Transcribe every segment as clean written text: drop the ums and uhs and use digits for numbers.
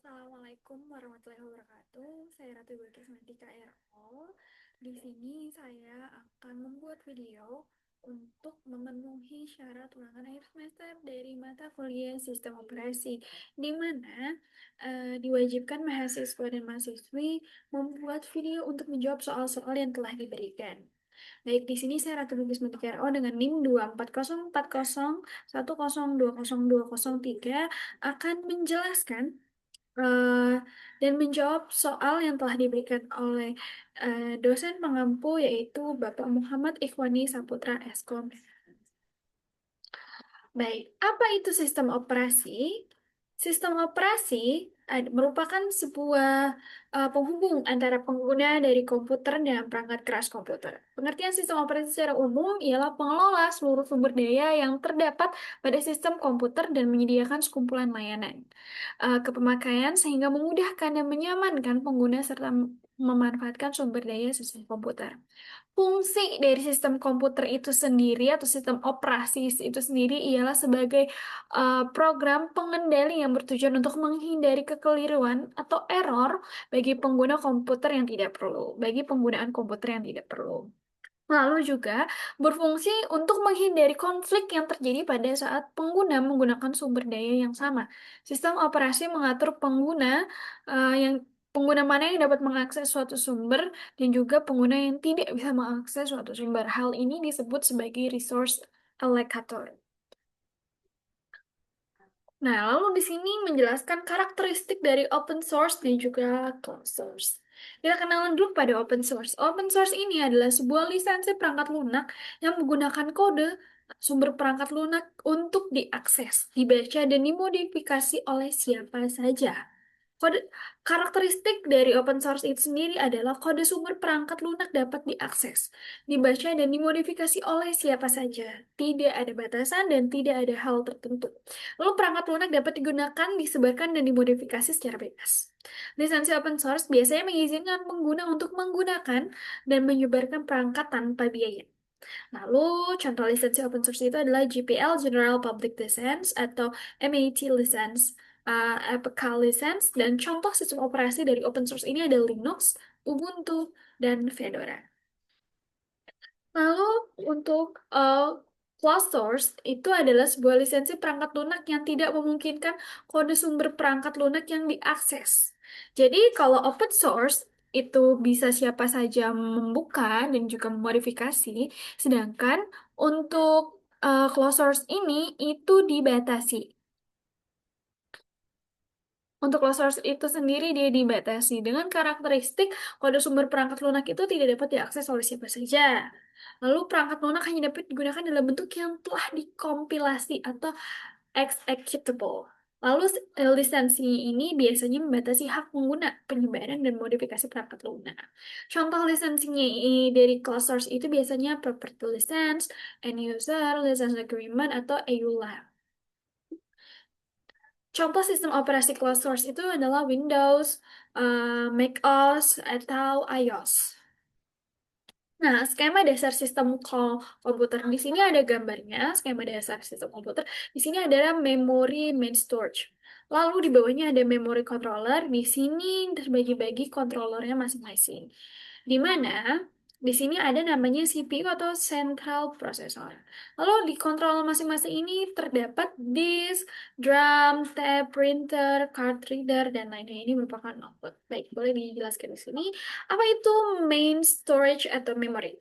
Assalamualaikum warahmatullahi wabarakatuh. Saya Ratu Bilkis Matika RO. Di sini saya akan membuat video untuk memenuhi syarat ulangan akhir semester dari mata kuliah Sistem Operasi, di mana diwajibkan mahasiswa dan mahasiswi membuat video untuk menjawab soal-soal yang telah diberikan. Baik, di sini saya Ratu Bilkis Matika RO dengan NIM 2404010202203 akan menjelaskan eh, dan menjawab soal yang telah diberikan oleh dosen pengampu yaitu Bapak Muhammad Ikhwani Saputra Eskom. Baik, apa itu sistem operasi? Sistem operasi merupakan sebuah penghubung antara pengguna dari komputer dan perangkat keras komputer. Pengertian sistem operasi secara umum ialah pengelola seluruh sumber daya yang terdapat pada sistem komputer dan menyediakan sekumpulan layanan kepemakaian sehingga memudahkan dan menyamankan pengguna serta memanfaatkan sumber daya sistem komputer. Fungsi dari sistem komputer itu sendiri atau sistem operasi itu sendiri ialah sebagai program pengendali yang bertujuan untuk menghindari kekeliruan atau error bagi pengguna komputer yang tidak perlu, bagi penggunaan komputer yang tidak perlu. Lalu juga berfungsi untuk menghindari konflik yang terjadi pada saat pengguna menggunakan sumber daya yang sama. Sistem operasi mengatur yang pengguna mana yang dapat mengakses suatu sumber dan juga pengguna yang tidak bisa mengakses suatu sumber. Hal ini disebut sebagai resource allocator. Nah, lalu di sini menjelaskan karakteristik dari open source dan juga closed source. Kita kenalan dulu pada open source. Open source ini adalah sebuah lisensi perangkat lunak yang menggunakan kode sumber perangkat lunak untuk diakses, dibaca, dan dimodifikasi oleh siapa saja. Kode karakteristik dari open source itu sendiri adalah kode sumber perangkat lunak dapat diakses, dibaca, dan dimodifikasi oleh siapa saja. Tidak ada batasan dan tidak ada hal tertentu. Lalu perangkat lunak dapat digunakan, disebarkan, dan dimodifikasi secara bebas. Lisensi open source biasanya mengizinkan pengguna untuk menggunakan dan menyebarkan perangkat tanpa biaya. Lalu, contoh lisensi open source itu adalah GPL, General Public License, atau MAT License, APK License, dan contoh sistem operasi dari open source ini ada Linux, Ubuntu, dan Fedora. Lalu, untuk closed source, itu adalah sebuah lisensi perangkat lunak yang tidak memungkinkan kode sumber perangkat lunak yang diakses. Jadi, kalau open source, itu bisa siapa saja membuka dan juga memodifikasi, sedangkan untuk closed source ini itu dibatasi. Untuk closed source itu sendiri dia dibatasi dengan karakteristik kode sumber perangkat lunak itu tidak dapat diakses oleh siapa saja. Lalu perangkat lunak hanya dapat digunakan dalam bentuk yang telah dikompilasi atau executable. Lalu lisensi ini biasanya membatasi hak pengguna, penyebaran, dan modifikasi perangkat lunak. Contoh lisensinya dari closed source itu biasanya property license, end user, license agreement, atau EULA. Contoh sistem operasi closed source itu adalah Windows, macOS, atau iOS. Nah, skema dasar sistem komputer di sini ada gambarnya, skema dasar sistem komputer. Di sini adalah memory main storage. Lalu di bawahnya ada memory controller. Di sini terbagi-bagi controllernya masing-masing. Di mana di sini ada namanya CPU atau Central Processor. Lalu di kontrol masing-masing ini terdapat disk, drum, tab, printer, card reader, dan lainnya. Ini merupakan output. Baik, boleh dijelaskan di sini. Apa itu main storage atau memory?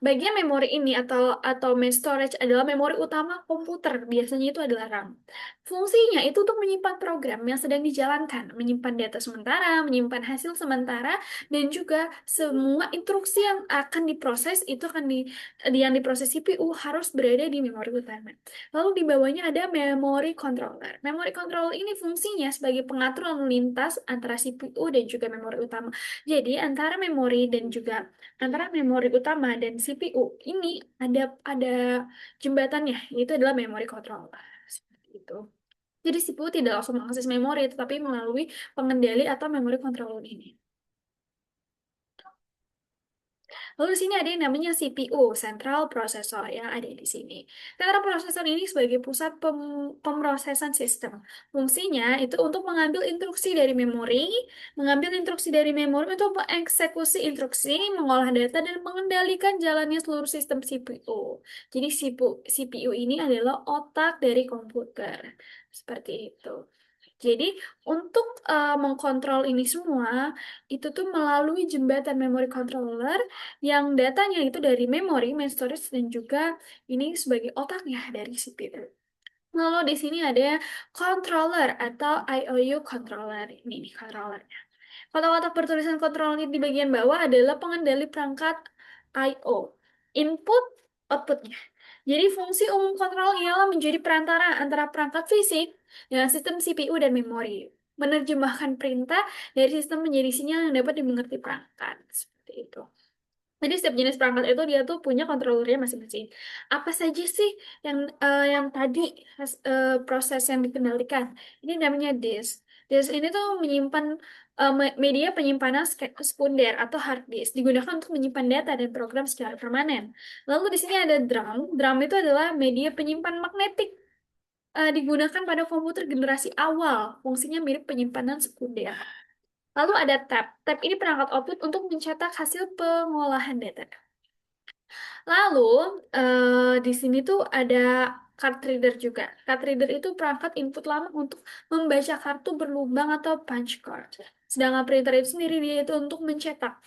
Bagian memori ini atau main storage adalah memori utama komputer. Biasanya itu adalah RAM. Fungsinya itu untuk menyimpan program yang sedang dijalankan, menyimpan data sementara, menyimpan hasil sementara, dan juga semua instruksi yang akan diproses itu yang diproses CPU harus berada di memori utama. Lalu di bawahnya ada memory controller. Memory controller ini fungsinya sebagai pengatur lalu lintas antara CPU dan juga memori utama. Jadi antara memori utama dan CPU ini ada jembatannya, yaitu adalah memori controller. Seperti itu. Jadi CPU tidak langsung mengakses memori, tetapi melalui pengendali atau memori controller ini. Lalu di sini ada yang namanya CPU, Central Processor, yang ada di sini. Central Processor ini sebagai pusat pemrosesan sistem. Fungsinya itu untuk mengambil instruksi dari memori, untuk mengeksekusi instruksi, mengolah data, dan mengendalikan jalannya seluruh sistem CPU. Jadi CPU ini adalah otak dari komputer. Seperti itu. Jadi untuk mengkontrol ini semua, itu tuh melalui jembatan memory controller yang datanya itu dari memori, main storage, dan juga ini sebagai otaknya dari CPU. Lalu di sini ada controller atau IOU controller. Ini nih controllernya. Kotak-kotak bertulisan controller di bagian bawah adalah pengendali perangkat I/O, input outputnya. Jadi fungsi umum kontrol ialah menjadi perantara antara perangkat fisik dengan sistem CPU dan memori. Menerjemahkan perintah dari sistem menjadi sinyal yang dapat dimengerti perangkat. Seperti itu. Jadi setiap jenis perangkat itu dia tuh punya controllernya masing-masing. Apa saja sih yang tadi proses yang dikendalikan? Ini namanya disk. Disk ini tuh menyimpan media penyimpanan sekunder atau hard disk digunakan untuk menyimpan data dan program secara permanen. Lalu di sini ada drum. Drum itu adalah media penyimpan magnetik digunakan pada komputer generasi awal. Fungsinya mirip penyimpanan sekunder. Lalu ada tab. Tab ini perangkat output untuk mencetak hasil pengolahan data. Lalu di sini tuh ada card reader juga. Card reader itu perangkat input lama untuk membaca kartu berlubang atau punch card. Sedangkan printer itu sendiri dia itu untuk mencetak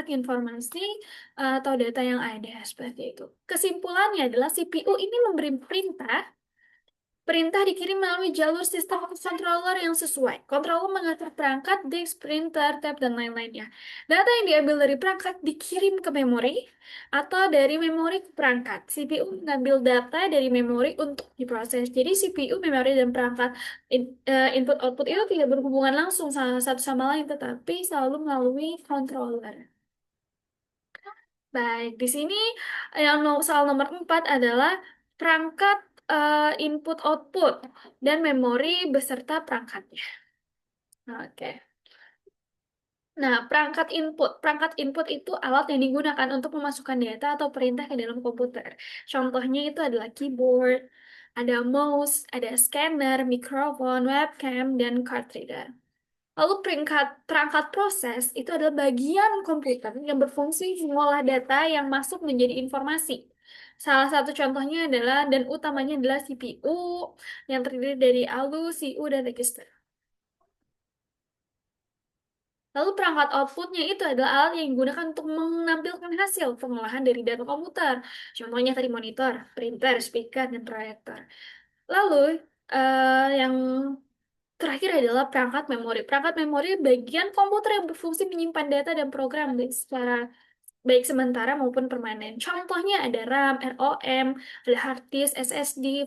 informasi atau data yang ada seperti itu. Kesimpulannya adalah CPU ini memberi perintah. Perintah dikirim melalui jalur sistem controller yang sesuai. Controller mengatur perangkat, disk, printer, tab, dan lain-lainnya. Data yang diambil dari perangkat dikirim ke memori atau dari memori ke perangkat. CPU mengambil data dari memori untuk diproses. Jadi CPU, memori, dan perangkat input output itu tidak berhubungan langsung satu sama lain, tetapi selalu melalui controller. Baik, di sini soal nomor 4 adalah perangkat input output dan memori beserta perangkatnya. Oke. Nah, perangkat input itu alat yang digunakan untuk memasukkan data atau perintah ke dalam komputer. Contohnya itu adalah keyboard, ada mouse, ada scanner, mikrofon, webcam, dan card reader. Lalu perangkat proses itu adalah bagian komputer yang berfungsi mengolah data yang masuk menjadi informasi. Salah satu contohnya adalah dan utamanya adalah CPU yang terdiri dari ALU, CU, dan register. Lalu perangkat outputnya itu adalah alat yang digunakan untuk menampilkan hasil pengolahan dari data komputer. Contohnya tadi monitor, printer, speaker, dan proyektor. Lalu yang terakhir adalah perangkat memori. Perangkat memori bagian komputer yang berfungsi menyimpan data dan program baik sementara maupun permanen. Contohnya ada RAM, ROM, ada hard disk, SSD,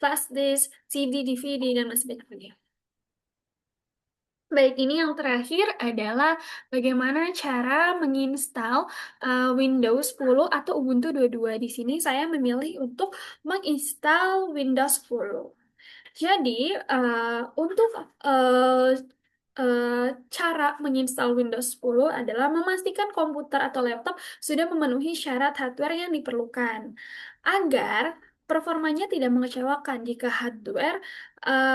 flash disk, CD, DVD, dan masih banyak lagi. Baik, ini yang terakhir adalah bagaimana cara menginstal Windows 10 atau Ubuntu 22. Di sini saya memilih untuk menginstal Windows 10. Jadi, untuk eh, eh, cara menginstal Windows 10 adalah memastikan komputer atau laptop sudah memenuhi syarat hardware yang diperlukan agar performanya tidak mengecewakan. Jika hardware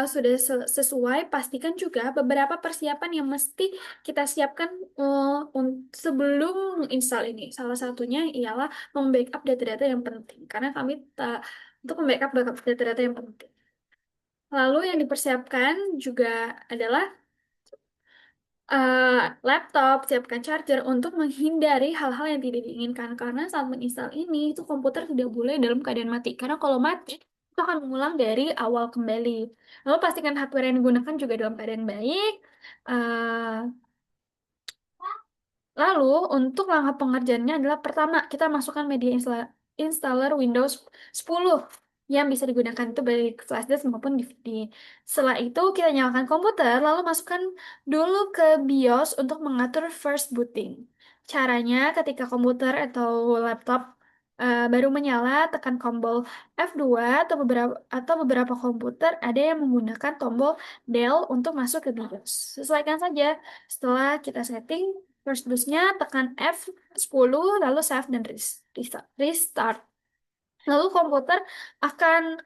sudah sesuai, pastikan juga beberapa persiapan yang mesti kita siapkan sebelum menginstal ini. Salah satunya ialah membackup data-data yang penting, karena kami untuk membackup data-data yang penting. Lalu yang dipersiapkan juga adalah eh, laptop, siapkan charger untuk menghindari hal-hal yang tidak diinginkan. Karena saat menginstal ini, itu komputer tidak boleh dalam keadaan mati. Karena kalau mati, itu akan mengulang dari awal kembali. Lalu pastikan hardware yang digunakan juga dalam keadaan baik. Eh, Lalu, untuk langkah pengerjaannya adalah pertama, kita masukkan media installer Windows 10 yang bisa digunakan itu baik flash disk maupun DVD. Setelah itu, kita nyalakan komputer, lalu masukkan dulu ke BIOS untuk mengatur first booting. Caranya, ketika komputer atau laptop baru menyala, tekan tombol F2 atau beberapa komputer ada yang menggunakan tombol Del untuk masuk ke BIOS. Sesuaikan saja. Setelah kita setting, First boostnya tekan F10, lalu save dan restart. Lalu komputer akan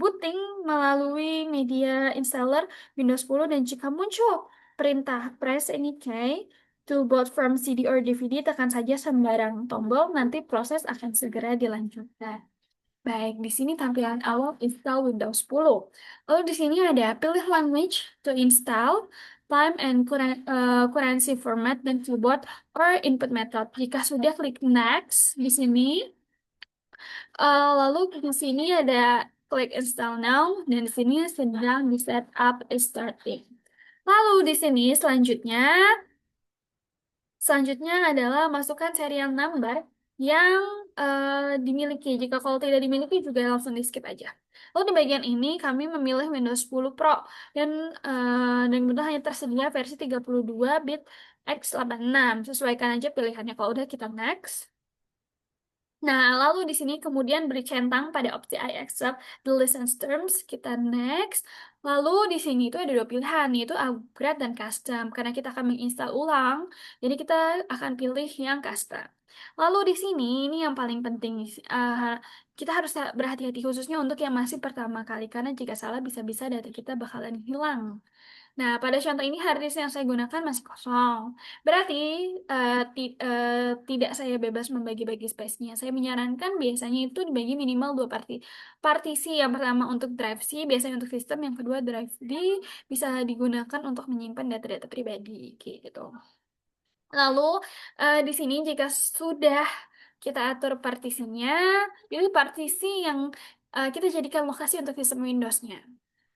booting melalui media installer Windows 10 dan jika muncul perintah press any key to boot from CD or DVD, tekan saja sembarang tombol, nanti proses akan segera dilanjutkan. Baik, di sini tampilan awal install Windows 10. Lalu di sini ada pilih language to install, time and currency format, dan keyboard or input method. Jika sudah, klik next di sini. Lalu di sini ada klik install now dan di sini sedang di setup starting. Lalu di sini selanjutnya adalah masukkan serial number yang dimiliki. Jika kalau tidak dimiliki juga langsung di skip aja. Lalu di bagian ini kami memilih Windows 10 Pro dan benar hanya tersedia versi 32 bit x86. Sesuaikan aja pilihannya. Kalau udah kita next. Nah, lalu di sini kemudian beri centang pada opsi I accept the license terms, kita next. Lalu di sini itu ada dua pilihan, yaitu upgrade dan custom. Karena kita akan menginstal ulang, jadi kita akan pilih yang custom. Lalu di sini, ini yang paling penting, kita harus berhati-hati khususnya untuk yang masih pertama kali, karena jika salah bisa-bisa data kita bakalan hilang. Nah, pada contoh ini hard disk yang saya gunakan masih kosong. Berarti tidak saya bebas membagi-bagi space-nya. Saya menyarankan biasanya itu dibagi minimal dua partisi. Yang pertama untuk drive C, biasanya untuk sistem. Yang kedua drive D, bisa digunakan untuk menyimpan data-data pribadi. Gitu. Lalu di sini jika sudah kita atur partisinya, pilih partisi yang kita jadikan lokasi untuk sistem Windows-nya.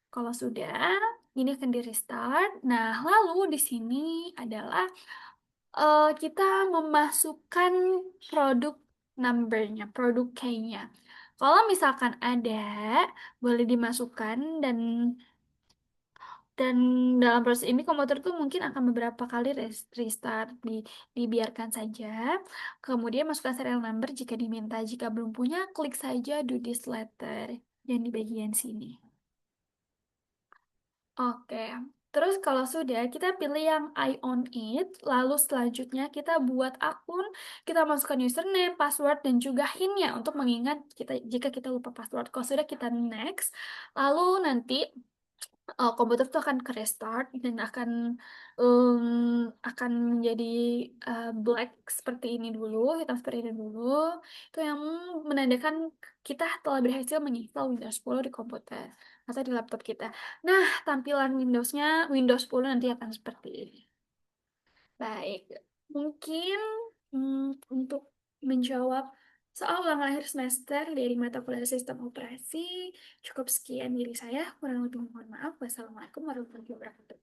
Kalau sudah, ini akan di restart. Nah, lalu di sini adalah kita memasukkan produk number-nya, produk key-nya. Kalau misalkan ada, boleh dimasukkan dan dalam proses ini komputer tuh mungkin akan beberapa kali restart, dibiarkan saja. Kemudian masukkan serial number jika diminta. Jika belum punya, klik saja do this later yang di bagian sini. Oke, terus kalau sudah kita pilih yang I own it, lalu selanjutnya kita buat akun, kita masukkan username, password, dan juga HIN-nya untuk mengingat kita jika kita lupa password. Kalau sudah kita next, lalu nanti komputer itu akan ke restart dan akan menjadi black seperti ini dulu, hitam seperti ini dulu. Itu yang menandakan kita telah berhasil menginstal Windows 10 di komputer atau di laptop kita. Nah, tampilan Windows 10 nanti akan seperti ini. Baik, mungkin untuk menjawab soal ulangan akhir semester dari mata kuliah sistem operasi, cukup sekian dari saya. Kurang lebih mohon maaf. Wassalamualaikum warahmatullahi wabarakatuh.